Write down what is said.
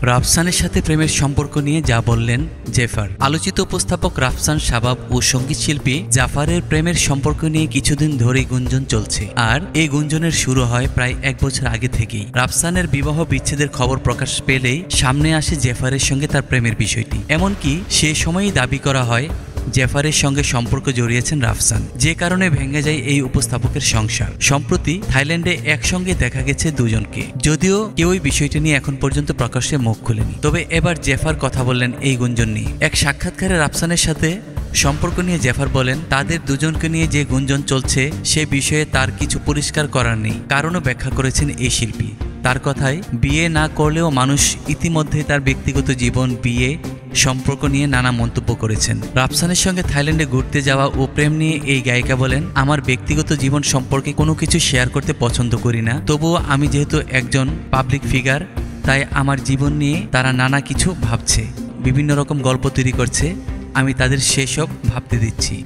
রাফসানের সাথে প্রেমের সম্পর্ক নিয়ে যা বললেন জেফার। আলোচিত উপস্থাপক রাফসান শাবাব ও সঙ্গীতশিল্পী জাফারের প্রেমের সম্পর্ক নিয়ে কিছুদিন ধরেই গুঞ্জন চলছে, আর এই গুঞ্জনের শুরু হয় প্রায় 1 বছর আগে থেকেই। রাফসানের বিবাহ বিচ্ছেদের খবর প্রকাশ পেলেই সামনে আসে জেফারের সঙ্গে তার প্রেমের বিষয়টি। এমনকি সে সময়ই দাবি করা হয় জেফারের সঙ্গে সম্পর্ক জড়িয়েছেন রাফসান, যে কারণে ভেঙে যায় এই উপস্থাপকের সংসার। সম্প্রতি থাইল্যান্ডে একসঙ্গে দেখা গেছে দুজনকে, যদিও কেউই বিষয়টি নিয়ে এখন পর্যন্ত প্রকাশ্যে মুখ খুলেনি। তবে এবার জেফার কথা বললেন এই গুঞ্জন নিয়ে। এক সাক্ষাৎকারে রাফসানের সাথে সম্পর্ক নিয়ে জেফার বলেন, তাদের দুজনকে নিয়ে যে গুঞ্জন চলছে সে বিষয়ে তার কিছু পরিষ্কার করার নেই, কারণও ব্যাখ্যা করেছেন এই শিল্পী। তার কথায়, বিয়ে না করলেও মানুষ ইতিমধ্যে তার ব্যক্তিগত জীবন, বিয়ে সম্পর্ক নিয়ে নানা মন্তব্য করেছেন। রাফসানের সঙ্গে থাইল্যান্ডে ঘুরতে যাওয়া ও প্রেম নিয়ে এই গায়িকা বলেন, আমার ব্যক্তিগত জীবন সম্পর্কে কোনো কিছু শেয়ার করতে পছন্দ করি না, তবুও আমি যেহেতু একজন পাবলিক ফিগার, তাই আমার জীবন নিয়ে তারা নানা কিছু ভাবছে, বিভিন্ন রকম গল্প তৈরি করছে, আমি তাদের সেসব ভাবতে দিচ্ছি।